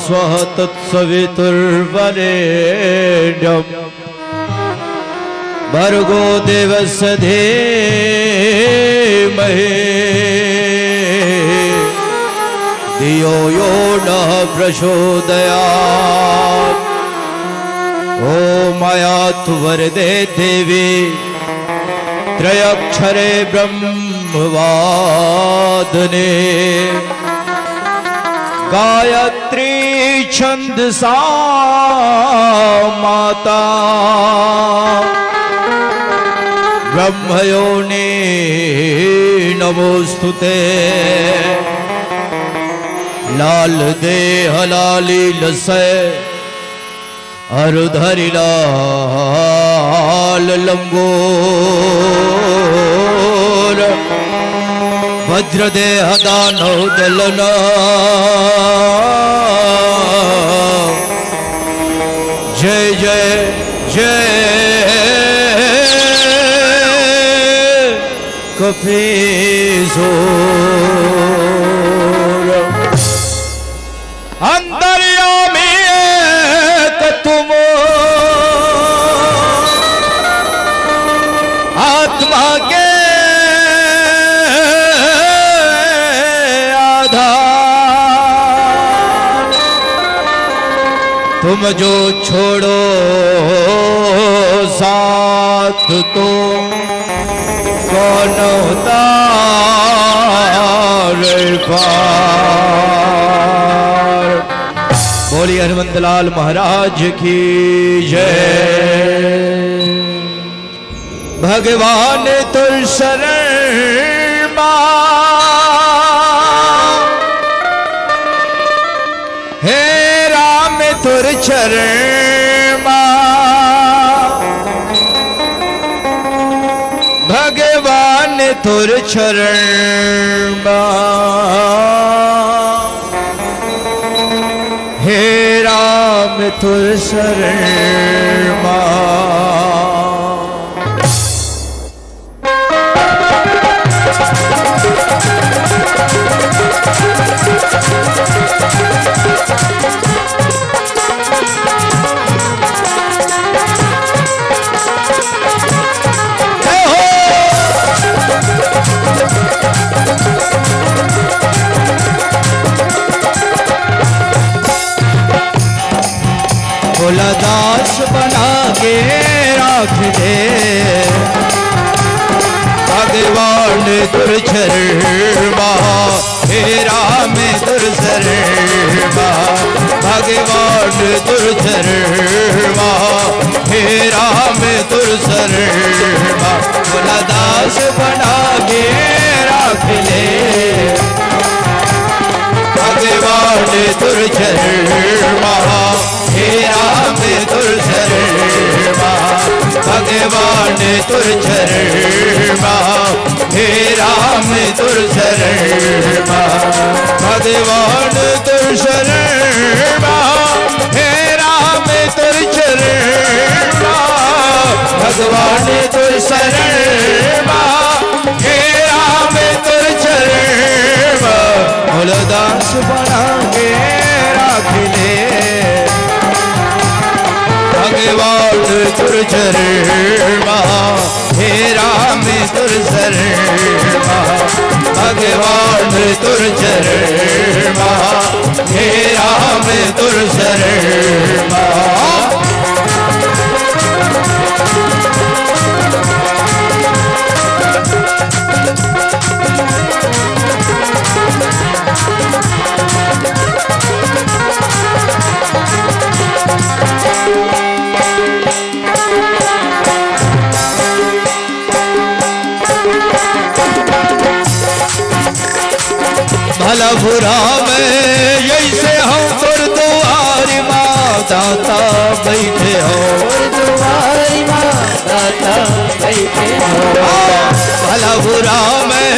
स्वः तत्सवितुर्वरेण्यं भर्गो देवस्य धीमहि धियो यो नः प्रचोदयात्। ॐ आयातु वरदे देवी त्रयक्षरे ब्रह्मवादने गायत्री छंदसा माता ब्रह्मयोनि नमोस्तुते। लाल देह लाली लसय अरुधरि लाल लंगोर वज्रदेह दानव दलना जय जय जय कपीसोर। अंतर्यामी तुम आत्मा के आधार, तुम जो छोड़ो साथ तो कौन होता पार। बोलिए हनुमंत लाल महाराज की जय। भगवान तुर शरण हे राम तुर चरण भगवान तुर चरण हे राम तुर शरण भोला दास बना के राख दे भगवान दुर्चरमा हे राम दुर्चरमा भगवान दुर्चरमा हे राम दुर्चरमा। भोला दास बना के राख ले भगवान दुर्चरमा हे राम दुर्चरमा भगवान दुर्चरमा हे राम दुर्चरमा भगवान दुर्चरमा हे राम दुर्चरमा भगवान दुर्चरमा हे राम दुर्चरमा। भोला दास बना के राख ले भगवान दुर्चरमा हे राम दुर्चरमा भगवान दुर्चरमा हे राम दुर्चरमा। भला बुरा में जैसे हम गुरुद्वारी दाता बैठे हो गुरुद्वारी दाता बैठे हो। भला बुरा में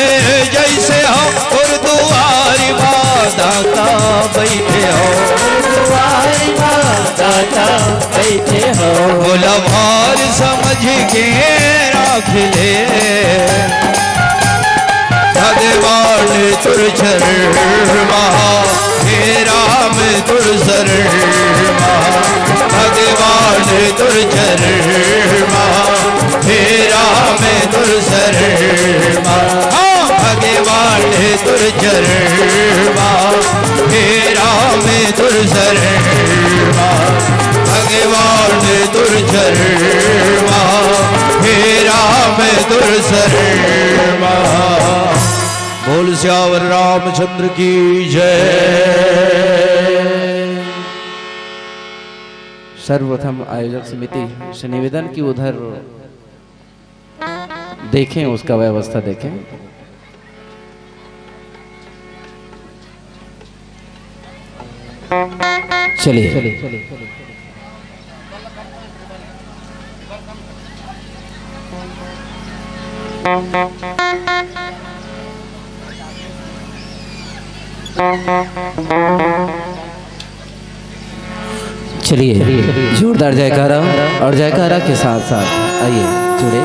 जैसे हम गुरुद्वारी दाता बैठे हो गुरुद्वारी दाता बैठे हो। भोला भार समझ के राख ले भगवान दुर्चरमा हे राम दुर्शरणा भगवान दुर्चरणा हेरा में दुर्शरणा भगवान दुर्चरणा हेरा में दुर्शरणा भगवान दुर्चरणा हेरा में दुर्शरणा। बोल श्यावर रामचंद्र की जय। सर्वप्रथम आयोजक समिति से निवेदन की उधर देखें, उसका व्यवस्था देखें। चलिए चलिए जोरदार जयकारा और जयकारा के साथ साथ आइए जुड़े।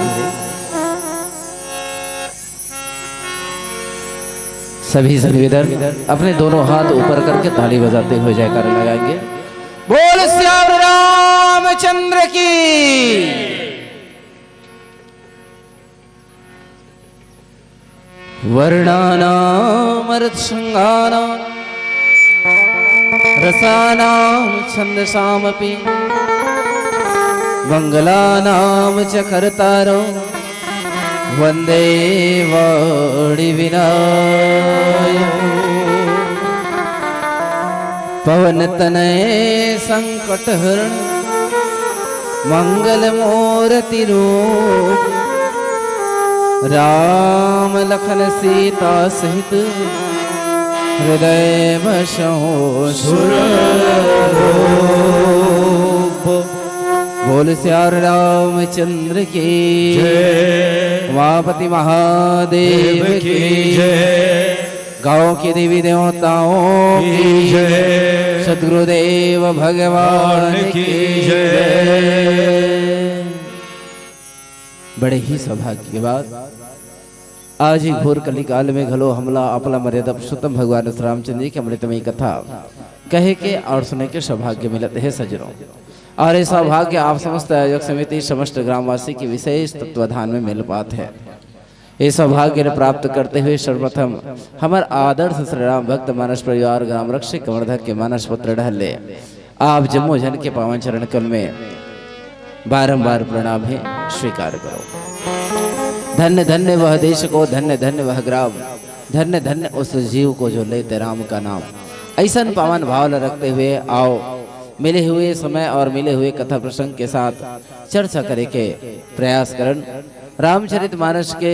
सभी से निवेदन अपने दोनों हाथ ऊपर करके ताली बजाते हुए जयकारा लगाएंगे। बोल श्याम रामचंद्र की। वर्णानामर्थ श्रृंगानां रसानां छन्दसामपि मंगलानां च कर्तारो वंदे वाणिविनायक। पवनतनय संकटहरण मंगलमूर्ति रूप राम लखन सीता सहित हृदय बसो सुररूप। बोल श्याम रामचंद्र की जय। उमापति महादेव की जय। गाँव के देवी देवताओं की जय। सद्गुरुदेव भगवान की जय। बड़े ही सौभाग्य की बात, आज ही घोर कलिकाल में घलो हमला अपला मर्यादा पुरुषोत्तम भगवान श्री रामचंद्र जी की अमृतमयी कथा कहे के और सुने के सौभाग्य मिलते है सज्जनों। और ये सौभाग्य आप समस्त आयोजक समिति समस्त ग्रामवासी के विशेष तत्वाधान में मिल पाते हैं। ये सौभाग्य प्राप्त करते हुए सर्वप्रथम हमारे आदर्श श्री राम भक्त मानस परिवार ग्राम रक्षक कंवर्धक के मानस पुत्र ढहले आप जम्मू जन के पावन चरण कल में बारंबार प्रणाम है स्वीकार करो। धन्य धन्य वह देश को, धन्य धन्य वह ग्राम, धन्य धन्य उस जीव को जो लेते राम का नाम। ऐसा पावन भाव रखते हुए आओ मिले हुए समय और मिले हुए कथा प्रसंग के साथ चर्चा करे के प्रयास करन। रामचरितमानस के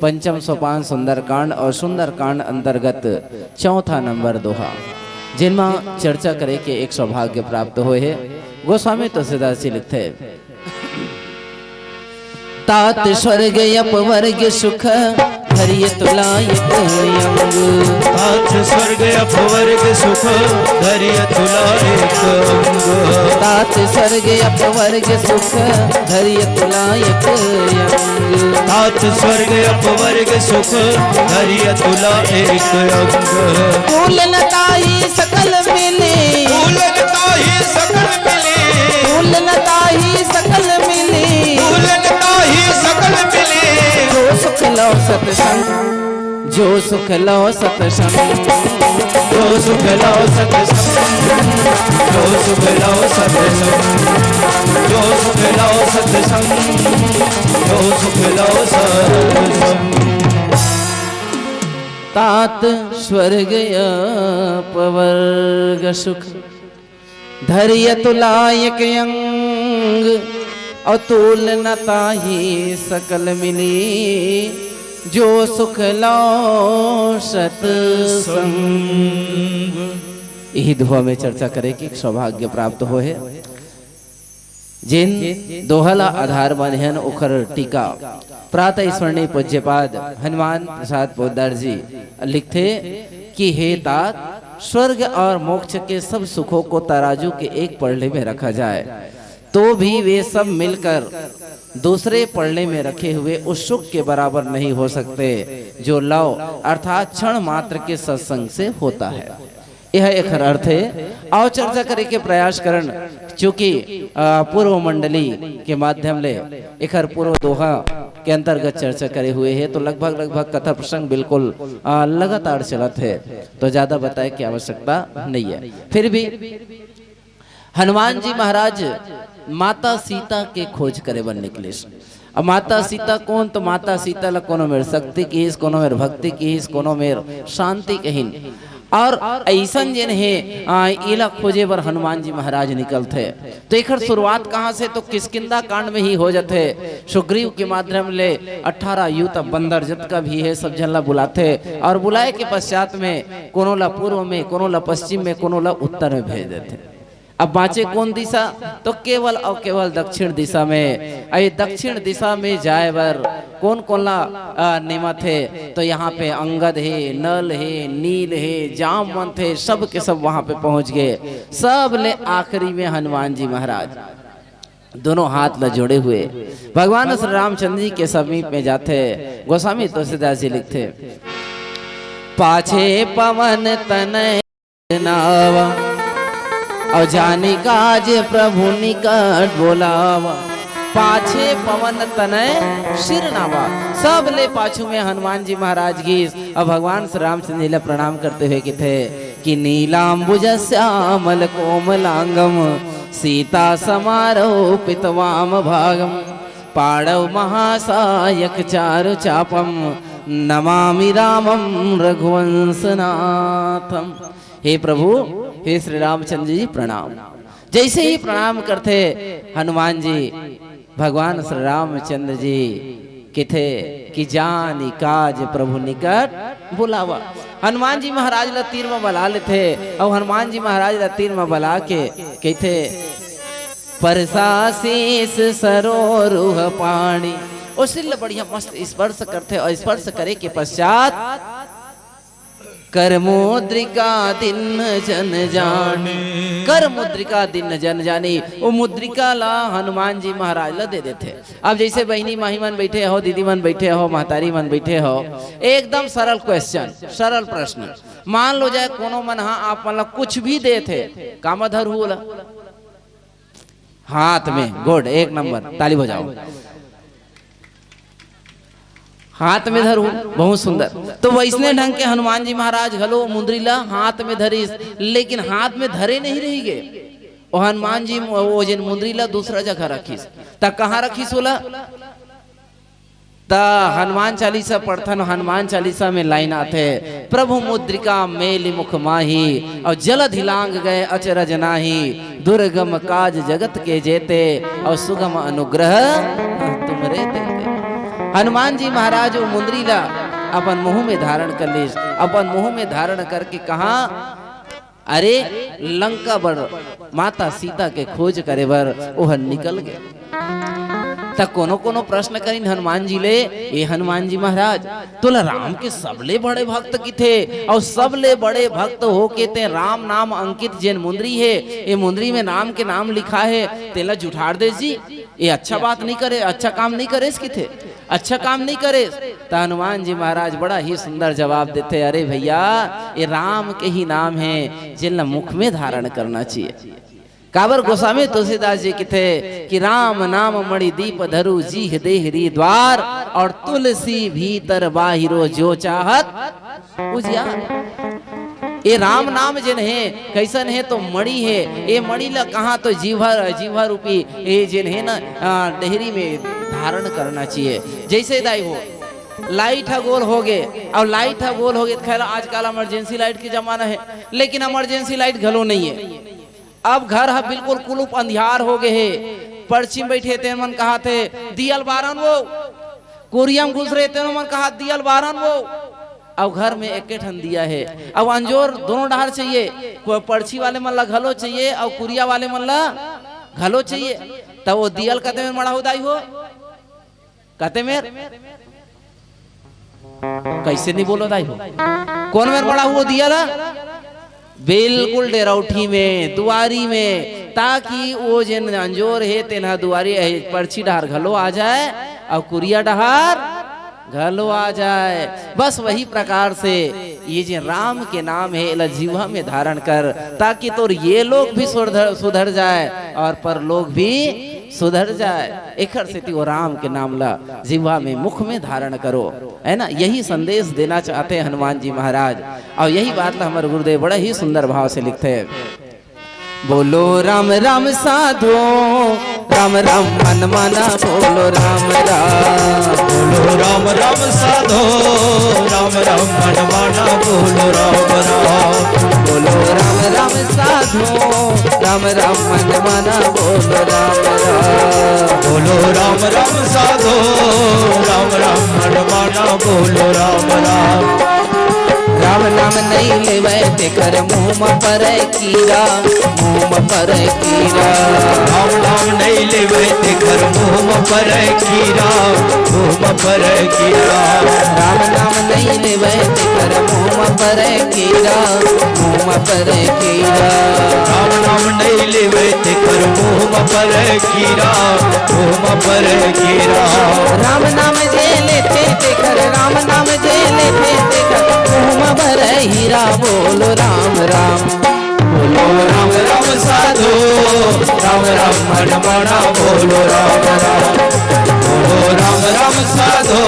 पंचम सोपान सुंदरकांड और सुंदरकांड अंतर्गत चौथा नंबर दोहा जिनमें चर्चा करे के एक सौभाग्य प्राप्त हुए है। गोस्वामी तुलसीदास जी लिखते तात स्वर्ग अपवर्ग सुख धरिय तुलायक अंग। तात स्वर्ग अपवर्ग सुख धरिय तुलायक अंग। तात स्वर्ग अपवर्ग सुख धरिय तुलायक अंग। तात स्वर्ग अपवर्ग सुख धरिय तुलायक अंग। फूलनताही सकल मिले, फूलनताही सकल मिले, फूलनताही सकल मिले, फूलनताही सकल मिले। जो सुख लो सत्संग, जो सुख लो सत्संग, जो सुख लो सत्संग, जो सुख लो सत्संग, जो सुख लो सत्संग, जो सुख लो सत्संग। तात स्वर्ग अपवर्ग सुख धरिय तुलायक अंग। अतुलनता ही सकल मिली, जो सुख लो सत्संग। यही दुआ में चर्चा करे कि सौभाग्य प्राप्त हो है। जिन दोहला आधार बंधन उखर टीका प्रातः स्मरणीय पूज्यपाद हनुमान प्रसाद पोद्दार जी लिखते कि हे तात, स्वर्ग और मोक्ष के सब सुखों को तराजू के एक पड़ले में रखा जाए तो भी वे सब मिलकर दूसरे पड़ले में रखे हुए उस सुख के बराबर नहीं हो सकते जो लव अर्थात क्षण मात्र के सत्संग से होता है। यह एक अर्थ है। और चर्चा करे के प्रयास करन, चूंकि पूर्व मंडली के माध्यम ले एक पूर्व दोहा के अंतर्गत चर्चा करे हुए है, तो लगभग कथा प्रसंग बिल्कुल लगातार चलत है, तो ज्यादा बताए की आवश्यकता नहीं है। फिर भी हनुमान जी महाराज माता सीता के खोज करे बन निकले। अब माता सीता कौन, तो माता सीता ला कोनो मेर शक्ति की, कोनो मेर भक्ति की, कोनो मेर शांति कहीन। और ऐसा जिन है इला खोजे बर हनुमान जी महाराज निकलते। तो एक शुरुआत कहाँ से, तो किष्किंधा कांड में ही हो जाते। सुग्रीव के माध्यम ले 18 यूथ बंदर जत का भी है सब जन ला बुलाते, और बुलाए के पश्चात में कोनो ला पूर्व में, कोनो ला पश्चिम में, कोनो ला उत्तर में भेज देते। अब बाँचे कौन दिशा, तो केवल और केवल दक्षिण दिशा में। अरे दक्षिण दिशा में जाए बर कौन कौन ला नियमत है, तो यहाँ पे अंगद है, नल है, नील है, जामवंत है, सब के सब वहां पे पहुंच गए। सब ले आखिरी में हनुमान जी महाराज दोनों हाथ ला जोड़े हुए भगवान श्री रामचंद्र जी के समीप में जाते। गोस्वामी तुलसीदास जी लिखते, पाछे पवन तनय नावा और जानी काज प्रभु निकट बोलावा। पाछे पवन तनय सिर नावा, सब ले पाछू में हनुमान जी महाराज की और भगवान श्री रामचंद्र जी प्रणाम करते हुए कि थे कि नीलाम्बुज श्यामल कोमलांगम सीता समारोपित वाम भागम पाड़व महासायक चारु चापम नमामि रामम रघुवंशनाथम। हे प्रभु, हे श्री रामचंद्र जी प्रणाम। जैसे ही प्रणाम करते हनुमान जी, भगवान श्री रामचंद्र जी किथे कि जानी काज प्रभु निकट बुलावा। हनुमान जी महाराज ला तीर में बला लेते, और हनुमान जी महाराज ला तीर में बला के कहते परसाशीस सरोरुह पानी। उसी बढ़िया मस्त स्पर्श करते, और स्पर्श करे के पश्चात कर मुद्रिका दिन जन जाने, कर मुद्रिका दिन जन जानी। वो मुद्रिका ला हनुमान जी महाराज ला दे देते। अब जैसे बहनी माही मन बैठे हो, दीदी मन बैठे हो, महतारी मन बैठे हो, एकदम सरल क्वेश्चन, सरल प्रश्न। मान लो जाए कोनो मन हाँ आप मतलब कुछ भी दे थे, कामधर हुआ हाथ में, गुड, एक नंबर, ताली बजाओ। हाथ में धरू, बहुत सुंदर। तो वैसने ढंग के हनुमान जी महाराज घलो मुंद्रीला हाथ में धरिस, लेकिन हाथ में धरे नहीं रही गए। और हनुमान जी वो जिन मुंद्रीला दूसरा जगह रखीस, तब कहाँ रखीस बोला, ता हनुमान चालीसा पढ़थन। हनुमान चालीसा में लाइन आते, प्रभु मुद्रिका मेली मुख माही और जलध हिलांग गए अचरज नाही, दुर्गम काज जगत के जेते और सुगम अनुग्रह तुमरे देते। हनुमान जी महाराज वो मुंदरी ला अपन मुंह में धारण कर ली, अपन मुंह में धारण करके कहा अरे लंका बर माता सीता के खोज करे बर वह निकल गए। तक कोनो कोनो प्रश्न करीन हनुमान जी ले, ये हनुमान जी महाराज तोला राम के सबले बड़े भक्त की थे, और सबले बड़े भक्त हो के ते राम नाम अंकित जेन मुंदरी है, ये मुंदरी में राम के नाम लिखा है, तेला जुठार दे जी, ये अच्छा बात नहीं करे, अच्छा काम नहीं करे इसकी थे, अच्छा काम नहीं करे। तो हनुमान जी महाराज बड़ा ही सुंदर जवाब देते, अरे भैया ये राम के ही नाम है जिनला मुख में धारण करना चाहिए। काबर गोस्वामी तुलसीदास जी की थे कि राम नाम मणि दीप धरु जी देहरी द्वार, और तुलसी भीतर बाहिरो जो चाहत उजियार। ये राम नाम जिन है कैसन है, तो मणि है, ये मणि ला कहा तो जीवा रूपी ये जिन है ना डेहरी में धारण करना चाहिए। जैसे दाई हो लाइट है गोल हो गए, और लाइट है गोल हो गए, खैर आजकल इमरजेंसी लाइट के जमाना है, लेकिन इमरजेंसी लाइट घलो नहीं है। अब घर है बिल्कुल कुलूप अंधियार हो गए है, पर्ची में बैठे थे मन कहा थे दियल बारन वो, कोरियम घुस रहे थे मन कहा दियल बारन वो। अब घर में एक ठन दिया है, अब अंजोर दोनों डार चाहिए, कोई पर्ची वाले मन ला घलो चाहिए और कुरिया वाले मन ला घलो चाहिए। तब वो दियल कहते में मड़ा उदाई हो, कहते में कैसे नहीं बोलो दाई हो, कौन में बड़ा हुआ दिया बिल्कुल डेरौठी में, दुआरी में, ताकि वो जिन अंजोर है तेना दुआरी पर्ची डहार घलो आ जाए और कुरिया डहार घलो आ जाए। बस वही प्रकार से ये जो राम के नाम है इला जीवा में धारण कर, ताकि तोर ये लोग भी सुधर जाए और पर लोग भी सुधर जाए। एकर से वो राम के नाम ला जीवा में मुख में धारण करो, है ना। यही संदेश देना चाहते हैं हनुमान जी महाराज। और यही बात हमारे गुरुदेव बड़ा ही सुंदर भाव से लिखते हैं। बोलो राम राम साधो, राम राम मन माना, बोलो राम राम। बोलो राम राम साधो, राम राम मन माना, बोलो राम राम। बोलो राम राम साधो, राम राम मन माना, बोलो राम राम। बोलो राम राम साधो, राम राम मन माना, बोलो राम राम। राम नाम नहीं लेवे ते कर मुँह पर कीड़ा, मुँह पर कीड़ा। राम नाम नहीं लेवे ते कर मुँह पर कीड़ा, मुँह पर कीड़ा। राम नाम नहीं लेवे ते कर मुँह पर कीड़ा, मुँह पर कीड़ा। राम नाम नहीं लेवे ते कर मुँह पर कीड़ा, मुँह पर कीड़ा। राम नाम जे लेते ते कर, राम नाम जे लेते ते कर मुँह पर हीरा, बोलो राम राम। बोलो राम राम साधो, राम राम मन माना, बोलो राम राम। बोलो राम राम साधो,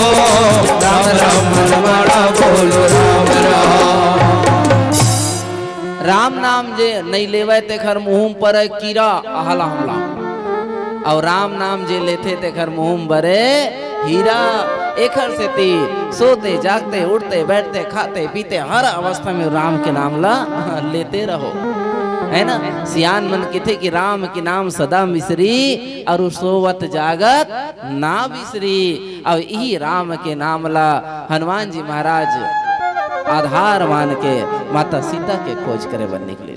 राम राम मन माना, बोलो राम राम। राम नाम जे नहीं लेवे ते खर मुँह पर कीड़ा आहला हमला, और राम नाम जे लेते ते खर मुँह बरे हीरा। एकर से ती सोते जागते उठते बैठते खाते पीते हर अवस्था में राम के नाम ला लेते रहो, है ना। सियान मन कहते कि राम के नाम सदा मिसरी, और सोवत जागत ना बिसरी। और यही राम के नाम ला हनुमान जी महाराज आधार मान के माता सीता के खोज करे बन निकले।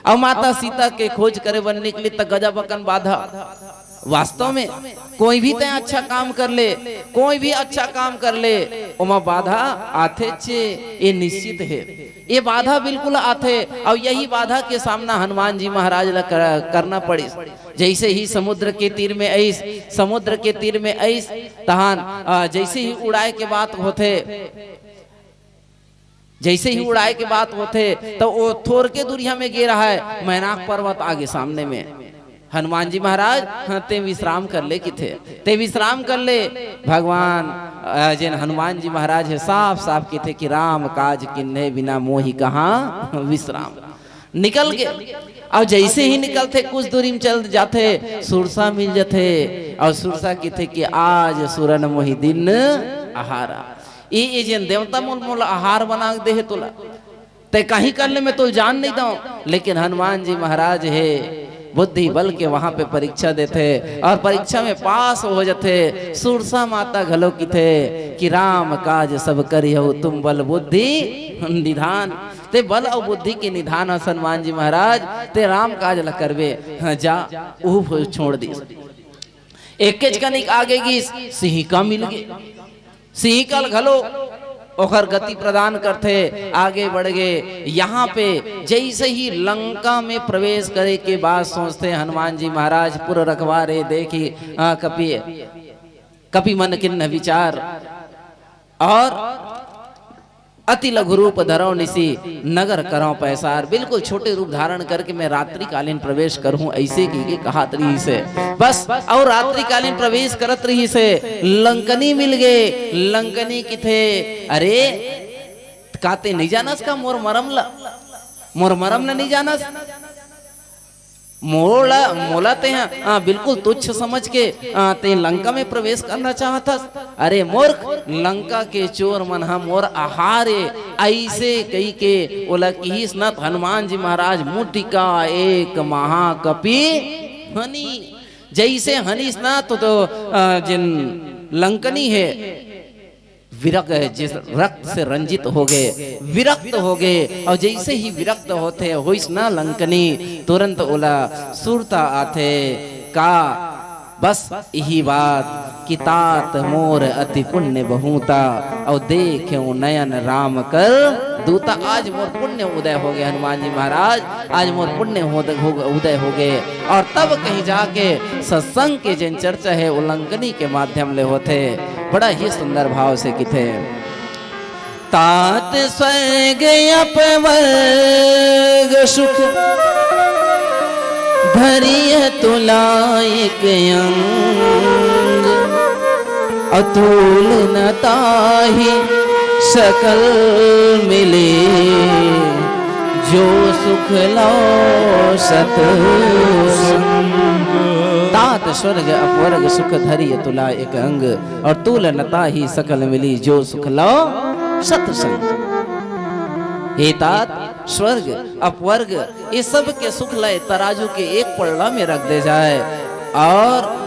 और माता सीता के खोज करे बन निकली तो गजब अकन बाधा। वास्तव में कोई भी तय अच्छा काम कर ले, कोई भी अच्छा काम कर ले, उमा बाधा आते छे, ये निश्चित है। ये बाधा बिल्कुल आते, और यही बाधा के सामना हनुमान जी महाराज ला करना पड़ी। जैसे ही समुद्र के तीर में ऐस, समुद्र के तीर में ऐस तहान जैसे ही उड़ाए के बात होते, जैसे ही उड़ाए के बात होते तो वो थोड़ के दूरिया में गिर रहा है मैनाक पर्वत आगे सामने में। हनुमान जी महाराज ते विश्राम कर ले कि थे, ते विश्राम कर ले। भगवान जिन हनुमान जी महाराज है साफ साफ की थे कि राम काज किन्ने बिना मोहि कहाँ विश्राम। निकल गए, और जैसे ही निकलते कुछ दूरी में चल जाते सुरसा मिल जाते, और सुरसा की थे कि आज सुरन मोहि दिन आहारा। ये जिन देवता मूल मूल आहार बना दे है तुला, ते कहीं कर ले मैं तो जान नहीं दूं। लेकिन हनुमान जी महाराज है बुद्धि बल के वहां पे परीक्षा देते, और परीक्षा में पास हो जाते। सुरसा माता घलो की थे कि राम काज सब करियो तुम बल बुद्धि निधान। ते बल और बुद्धि के निधान हनुमान जी महाराज ते राम काज ला करवे। जा ऊ छोड़ दी। एक कनिक आगे की सिंहिका मिल गई, सिंहिका घलो ओखर गति प्रदान करते आगे बढ़ गए। यहाँ पे जैसे ही लंका में प्रवेश करे के बाद सोचते हनुमान जी महाराज पुर रखवारे देखी कपि मन किन्न विचार, और अति लघु रूप धरो निसी नगर करो पैसार। बिल्कुल छोटे रूप धारण करके मैं रात्रिकालीन प्रवेश करूं ऐसे की कहा रही से बस। और रात्रिकालीन प्रवेश करत रही से लंकनी मिल गए। लंकनी की थे अरे काते नहीं जानस का मोर मरम न नहीं जानस मोला ते बिल्कुल तुच्छ समझ के ते लंका में प्रवेश करना चाहता। अरे मूर्ख, लंका के चोर मन मोर आहारे ऐसे कही के ओला की स्नत हनुमान जी महाराज मुटिका एक महाकपि हनी। जैसे हनी स्नत तो जिन लंकनी है विरक्त है, जिस रक्त से रंजित हो गए, विरक्त हो गए। और जैसे ही विरक्त होते होइस ना लंकनी तुरंत ओला सुरता आते का बस यही बात कि तात मोर अति पुण्य बहुता और देखे नयन राम कर दूता। आज मोर पुण्य उदय हो गए हनुमान जी महाराज, आज मोर पुण्य उदय हो गए। और तब कहीं जाके सत्संग के जिन चर्चा है उल्लंघनी के माध्यम ले होते, बड़ा ही सुंदर भाव से किथे। तात स्वर्ग अपवर्ग सुख धरिय तुलायक अंग, अतुल न ताहि सकल मिले, जो सुख लो सत्संग। तात स्वर्ग अपवर्ग सुख धरिय तुला एक अंग, और तुल नता ही सकल मिली, जो सुख लो सत्संग। हे तात स्वर्ग अपवर्ग ये सब के सुख लय तराजू के एक पलड़ा में रख दे जाए, और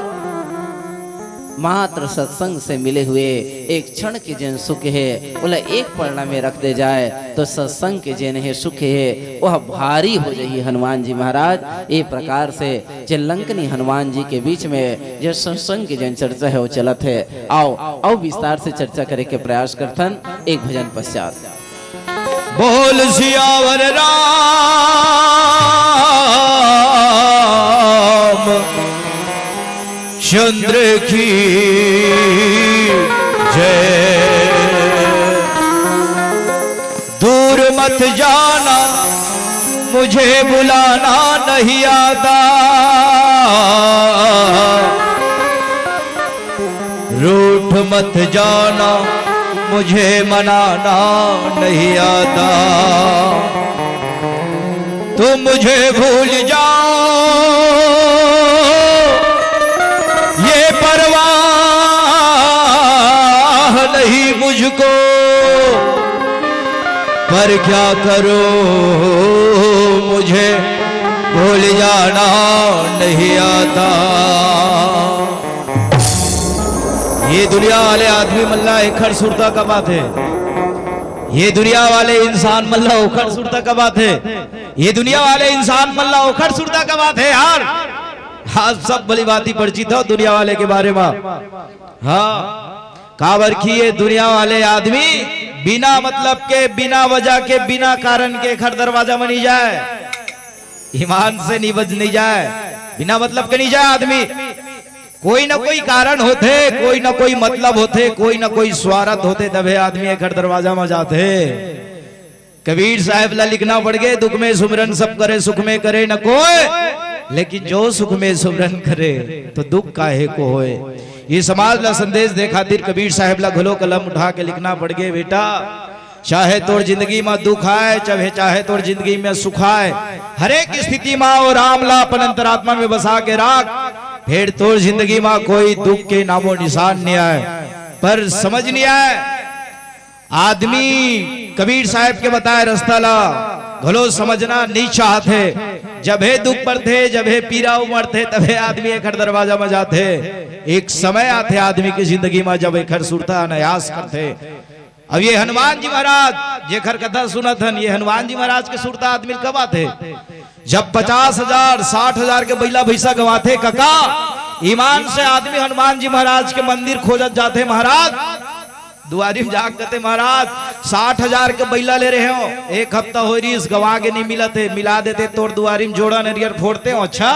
मात्र सत्संग से मिले हुए एक क्षण के जिन सुख है बोला एक पलड़ा में रख दे जाए, तो सत्संग के जिन है सुख है वह भारी हो जाइए हनुमान जी महाराज। ये प्रकार से लंकनी हनुमान जी के बीच में जो सत्संग की जिन चर्चा है वो चलत है। आओ विस्तार से चर्चा करे के प्रयास करथन एक भजन पश्चात। बोल सियावर राम चंद्र की जय। दूर मत जाना मुझे बुलाना नहीं आता, रूठ मत जाना मुझे मनाना नहीं आता। तुम मुझे भूल जाओ ये परवाह नहीं मुझको, पर क्या करो मुझे भूल जाना नहीं आता। ये दुनिया वाले आदमी मल्ला एखड़ सुरता का बात है, ये दुनिया वाले इंसान मल्ला उखड़ सुरता का बात है, ये दुनिया वाले इंसान मल्ला उखड़ सुरता का बात है यार। हाँ सब भली बाती परिचित हो दुनिया वाले के बारे में। हाँ काबर की ये दुनिया वाले आदमी बिना मतलब के, बिना वजह के, बिना कारण के घर दरवाजा में नहीं जाए, ईमान से नहीं बज नहीं जाए, बिना मतलब के नहीं जाए आदमी। कोई ना कोई कारण होते, कोई ना कोई मतलब होते, कोई ना कोई स्वार्थ होते, तबे आदमी घर दरवाजा में जाते। कबीर साहब ला लिखना पड़ गए, दुख में सुमरन सब करे, सुख में करे न कोई, लेकिन जो सुख में सुमरन करे तो दुख काहे को होए। ये समाज ला संदेश दे खातिर कबीर साहब ला घलो कलम उठा के लिखना पड़ गए, बेटा चाहे तोर जिंदगी में दुख आए, चाहे तोर जिंदगी में सुख आए, हर एक स्थिति में और राम ला अपन अंतरात्मा में बसा के राख, फिर तोर जिंदगी में कोई दुख के नामो निशान नहीं आए। पर समझ नहीं आए आदमी कबीर साहब के बताए रास्ता ला घलो समझना नहीं चाहते। जब है दुख पर थे, जब है पीरा उमर थे, तबे आदमी एक दरवाजा में जाते। एक समय आते आदमी की जिंदगी में जब एक सुरता अनायास करते। अब ये हनुमान जी महाराज जे घर कथा सुनत हन, ये हनुमान जी महाराज के सुरता आदमी कब आते? जब 50,000 60,000 के बैला भैसा गवाते काका, ईमान से आदमी हनुमान जी महाराज के मंदिर खोजत जाते। महाराज दुआरी में जाग कहते महाराज 60,000 के बैला ले रहे हो, एक हफ्ता हो रही इस गवा के नहीं मिला थे, मिला देते तोड़ दुआरी में जोड़ा नरियर फोड़ते हो। अच्छा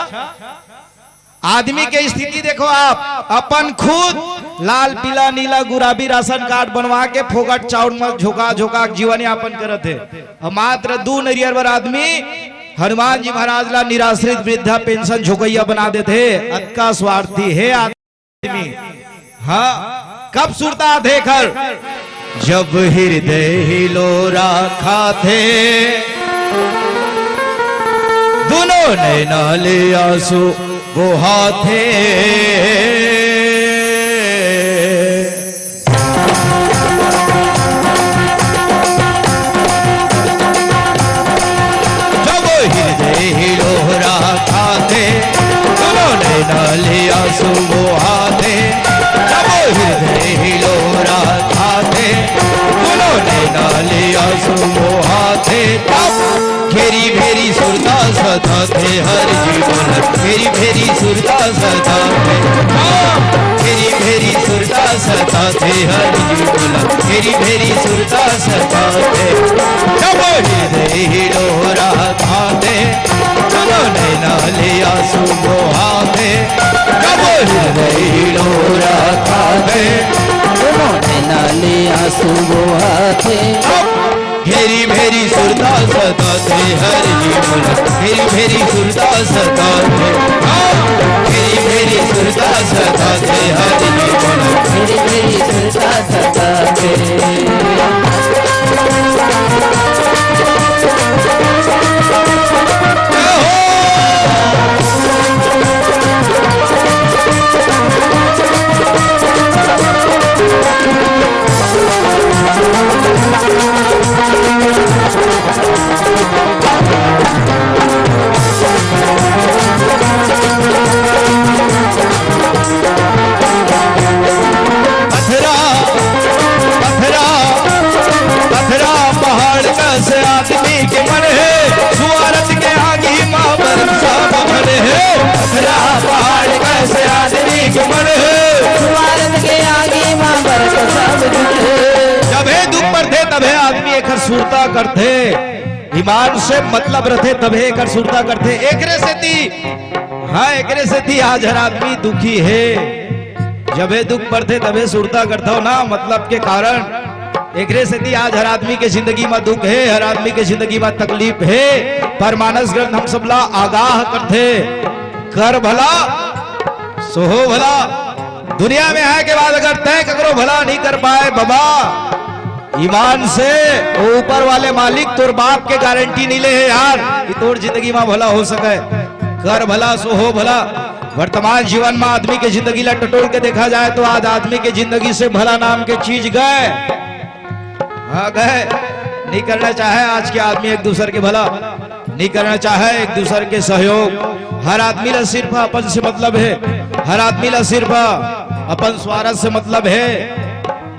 आदमी के स्थिति देखो आप, अपन खुद लाल पीला नीला गुलाबी राशन कार्ड बनवा के फोगट चाउर में झोंका झोंका जीवन यापन करते। मात्र 2 नरियर पर आदमी हनुमान जी महाराज ला निराश्रित वृद्धा पेंशन झोकैया बना देते। अतका स्वार्थी है आदमी। हाँ कब सुरता देखकर, जब हृदय हिलो राखा थे, दोनों ने नाले आंसू बहा थे। जब हृदय हिलो राखा थे, दोनों ने नाले आंसू बहा थे। हृदय हिलो राखा थे, उन्होंने नाले आंसू बहा थे। तब घेरी घेरी सुरता सदा थे हर जीवन, घेरी घेरी सुरता सदा थे, घेरी घेरी सताते हरि बोला भेरी भेरी सुरता सताते जब हृदय हिलोरा खाते चलो नैना ले आंसू बहाते जब हृदय हिलोरा खाते चलो नैना ले आंसू बहाते भेरी भेरी सुरता सताते हरि बोला भेरी भेरी सुरता सताते भेरी भेरी सुरता सताते हरि बोला मेरी मेरी सुरता सताते से आदमी के मन है सुआरत के आगे माँ बरसा बन है पहाड़ कैसे आदमी के मन है सुआरत के आगे माँ बरसा बन है जब है दुख पर थे तबे आदमी एक सुरता करते ईमान से मतलब रखे तबे एक सुरता करते एकरे से थी हाँ एकरे से थी आज हर आदमी दुखी है जब है दुख पर थे तबे सुरता करता हो ना मतलब के कारण एकरे से थी आज हर आदमी के जिंदगी में दुख है हर आदमी के जिंदगी में तकलीफ है पर मानस ग्रंथ हम सबला आगाह करते कर भला सोहो भला दुनिया में है के बाद अगर तय करो भला नहीं कर पाए बाबा ईमान से वो ऊपर वाले मालिक तोर बाप के गारंटी नहीं ले है यार कि तोर जिंदगी में भला हो सके कर भला सोहो भला वर्तमान जीवन में आदमी के जिंदगी ला टटोल के देखा जाए तो आज आदमी के जिंदगी से भला नाम के चीज गए हाँ गए नहीं करना चाहे आज के आदमी एक दूसरे के भला नहीं करना चाहे एक दूसरे के सहयोग हर आदमी ला सिर्फ अपन से मतलब है हर आदमी ला सिर्फ अपन स्वार्थ से मतलब है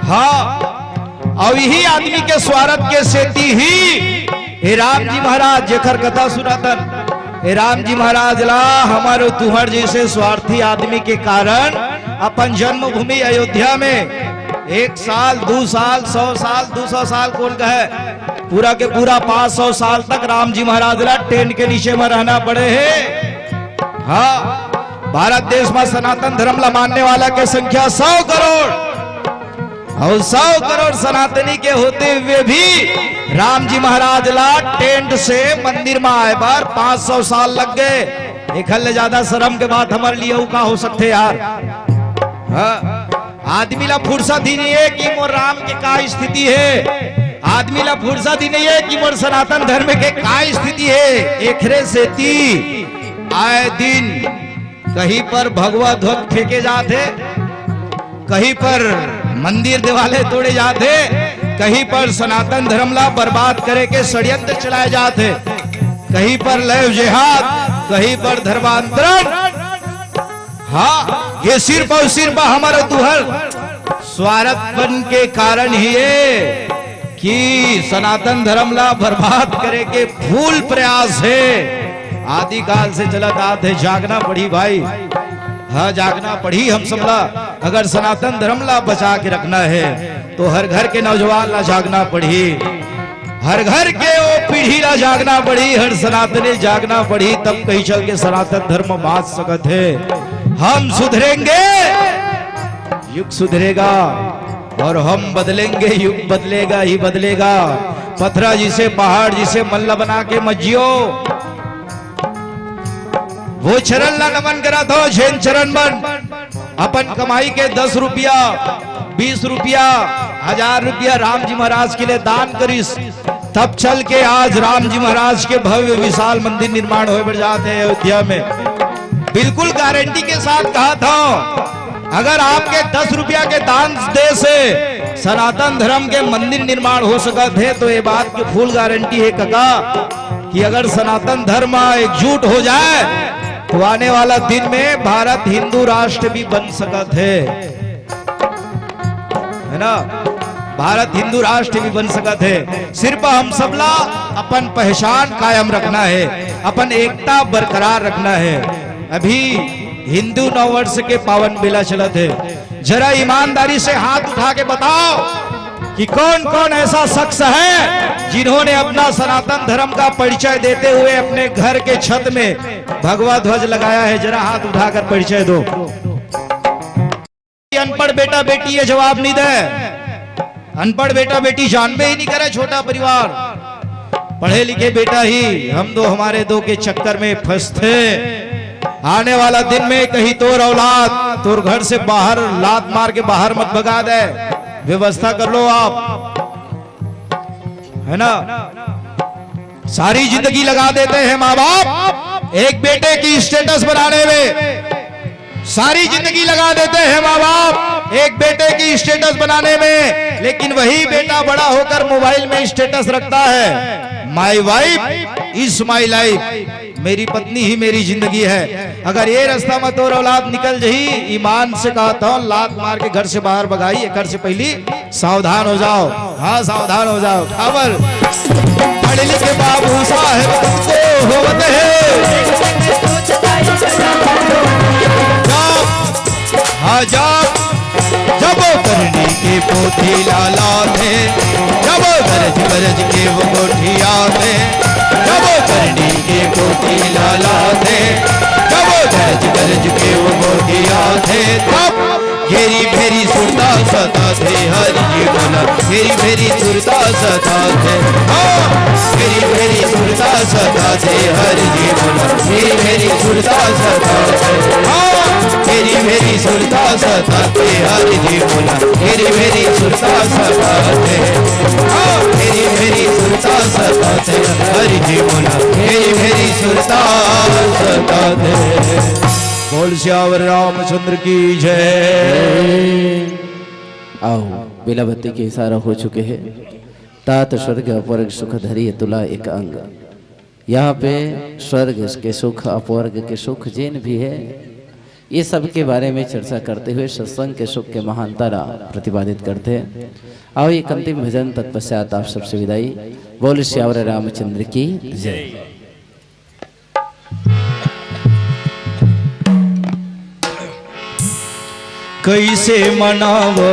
हाँ और यही आदमी के स्वार्थ के सेती ही हे राम जी महाराज जेखर कथा सुनातन हे राम जी महाराज ला हमारे तुहर जैसे स्वार्थी आदमी के कारण अपन जन्मभूमि अयोध्या में 1 साल 2 साल 100 साल 200 साल कौन कहे पूरा के पूरा 500 साल तक राम जी महाराज ला टेंट के नीचे में रहना पड़े है हाँ भारत देश में सनातन धर्म ला मानने वाला के संख्या 100 करोड़ और 100 करोड़ सनातनी के होते हुए भी राम जी महाराज ला टेंट से मंदिर में आए बार 500 साल लग गए एक ले ज्यादा शर्म के बात हमारे लिए का हो सकते यार हाँ आदमी ला फुर्सत ही नहीं है कि मोर राम के का स्थिति है आदमी ला फुर्सत ही नहीं है कि मोर सनातन धर्म के का स्थिति है एकरे से ती आए दिन कहीं पर भगवा ध्वज फेंके जाते कहीं पर मंदिर दिवाले तोड़े जाते कहीं पर सनातन धर्म ला बर्बाद करे के षड्यंत्र चलाए जाते कहीं पर लय जिहाद कहीं पर धर्मांतरण हाँ ये सिर्फ और सिर्फ हमारा तुहर स्वार्थपन के कारण ही है कि सनातन धर्म ला बर्बाद करे के फूल प्रयास है आदि काल से चलत आते जागना पड़ी भाई हाँ जागना पड़ी हम सबला अगर सनातन धर्म ला बचा के रखना है तो हर घर के नौजवान ला जागना पड़ी हर घर के वो पीढ़ी ला जागना पड़ी हर सनातनी जागना पड़ी तब कहीं चल के सनातन धर्म बाँच सकत है हम सुधरेंगे युग सुधरेगा और हम बदलेंगे युग बदलेगा ही बदलेगा पथरा जिसे पहाड़ जिसे मल्ला बना के मजियो वो चरण ला नमन करा था जैन चरण बन अपन कमाई के 10 रुपया 20 रुपया 1000 रुपया राम जी महाराज के लिए दान करिस तब चल के आज राम जी महाराज के भव्य विशाल मंदिर निर्माण हो बढ़ जाते हैं अयोध्या में बिल्कुल गारंटी के साथ कहा था अगर आपके 10 रुपया के दान दे से सनातन धर्म के मंदिर निर्माण हो सकते है तो ये बात की फुल गारंटी है काका कि अगर सनातन धर्म एकजुट हो जाए तो आने वाला दिन में भारत हिंदू राष्ट्र भी बन सकत है ना भारत हिंदू राष्ट्र भी बन सकत है सिर्फ हम सबला अपन पहचान कायम रखना है अपन एकता बरकरार रखना है अभी हिंदू नववर्ष के पावन बेला चलत है जरा ईमानदारी से हाथ उठा के बताओ कि कौन कौन ऐसा शख्स है जिन्होंने अपना सनातन धर्म का परिचय देते हुए अपने घर के छत में भगवा ध्वज लगाया है। जरा हाथ उठाकर परिचय दो। अनपढ़ बेटा बेटी ये जवाब नहीं दे। अनपढ़ बेटा बेटी जानबे ही नहीं करे छोटा परिवार। पढ़े लिखे बेटा ही हम दो हमारे दो के चक्कर में फंसते। आने वाला दिन में कहीं तोर औलाद तोर घर से बाहर लात मार के बाहर मत भगा दे। व्यवस्था कर लो आप, है ना। सारी जिंदगी लगा देते हैं माँ बाप एक बेटे की स्टेटस बनाने में। सारी जिंदगी लगा देते हैं माँ बाप एक बेटे की स्टेटस बनाने में, लेकिन वही बेटा बड़ा होकर मोबाइल में स्टेटस रखता है, my wife is my life, मेरी पत्नी ही मेरी जिंदगी है। अगर ये रास्ता में तोर औलाद निकल जही, ईमान से कहता हूं लात मार के घर से बाहर भगाई। घर से पहली सावधान हो जाओ। हाँ सावधान हो जाओ। खबर पढ़े लिखे बाबू साहब तुमको होवत है। हाँ जब करनी के पोथी लाला थे, जब गरज गरज के वो कोठिया थे, जब करनी के पोथी लाला थे, जब गरज गरज के वो कोठिया थे, तब घेरी भेरी सुरता सता थे हरि जी बोला, घेरी भेरी सुरता सता थे। हाँ घेरी भेरी सुरता सता थे हरि जी बोला, घेरी भेरी सुरता सता थे। हाँ घेरी भेरी सुरता सता थे हरि जी बोला, घेरी भेरी सुरता सता थे। हाँ घेरी भेरी सुरता सता थे हरि जी बोला, घेरी भेरी सुरता सता थे। बोल श्यावर रामचंद्र की जय। आओ बेलावती के इशारा हो चुके हैं। तात स्वर्ग अपवर्ग सुख धरी तुला एक अंग। यहाँ पे स्वर्ग के सुख अपवर्ग के सुख जिन भी है, ये सब के बारे में चर्चा करते हुए सत्संग के सुख के महानता प्रतिपादित करते हैं। आओ एक अंतिम भजन तत्पश्चात आप सबसे विदाई। बोल श्यावर रामचंद्र की जय। कैसे मनावो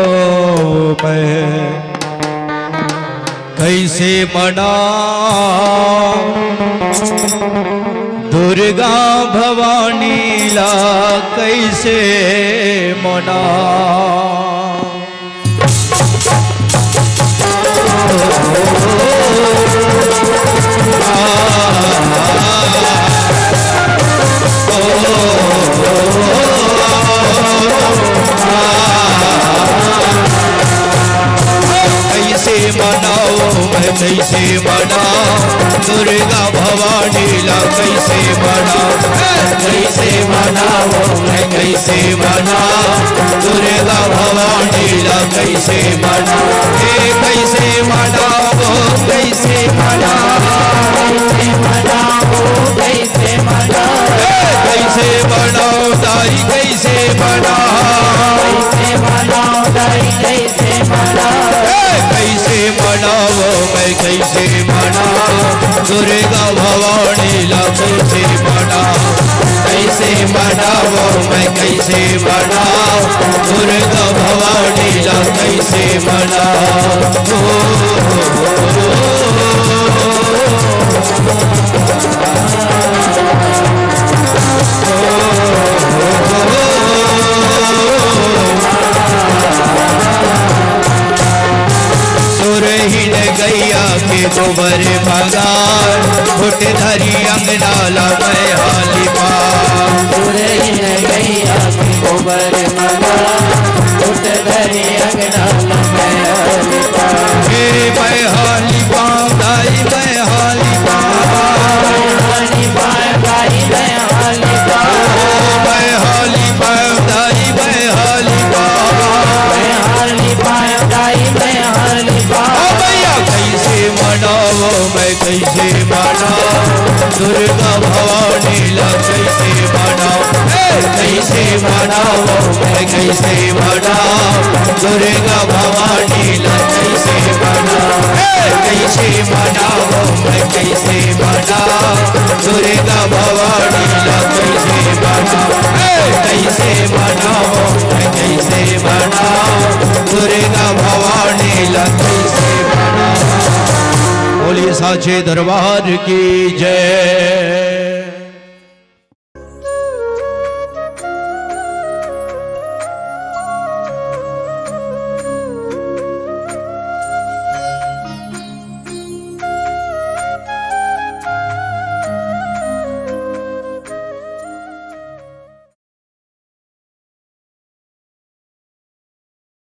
मैं, कैसे मना दुर्गा भवानी ला, कैसे मना कैसे मनाओ दुर्गा भवानी ला, कैसे मनाओ, कैसे मनाओ मैं, कैसे मनाओ दुर्गा भवानी ला, कैसे मनाओ, कैसे मनाओ, कैसे मनाओ, कैसे मनाओ, कैसे मनाओ, कैसे मनाओ दाई, कैसे मनाओ, कैसे मनाओ दाई, कैसे मनाओ, कैसे मनाओ मैं, कैसे मनाओ दुर्गा भवानी ला, कैसे मनाओ, कैसे मनाओ मैं, कैसे मनाओ दुर्गा भवानी ला, कैसे मनाओ। गैया के गोबर भगार, घुट धरी अंगनाला मैं हाली पार। गैया के गोबर भगार, घुट धरी अंगनाला मैं हाली पार। मैं हाली पार दाई, मैं हाली पार, हाली पार दाई, मैं हाली पार, मैं हाली पार दाई, मैं हाली पार, मैं हाली पार दाई, मैं हाली पार। कैसे मनाओ मैं, कैसे मनाओ दुर्गा भवानी ला, कैसे मनाओ, कैसे मनाओ मैं, कैसे मनाओ दुर्गा भवानी ला, कैसे मनाओ, कैसे मनाओ मैं, कैसे मनाओ दुर्गा भवानी ला, कैसे मनाओ, कैसे मनाओ मैं, कैसे मनाओ साचे दरबार की जय।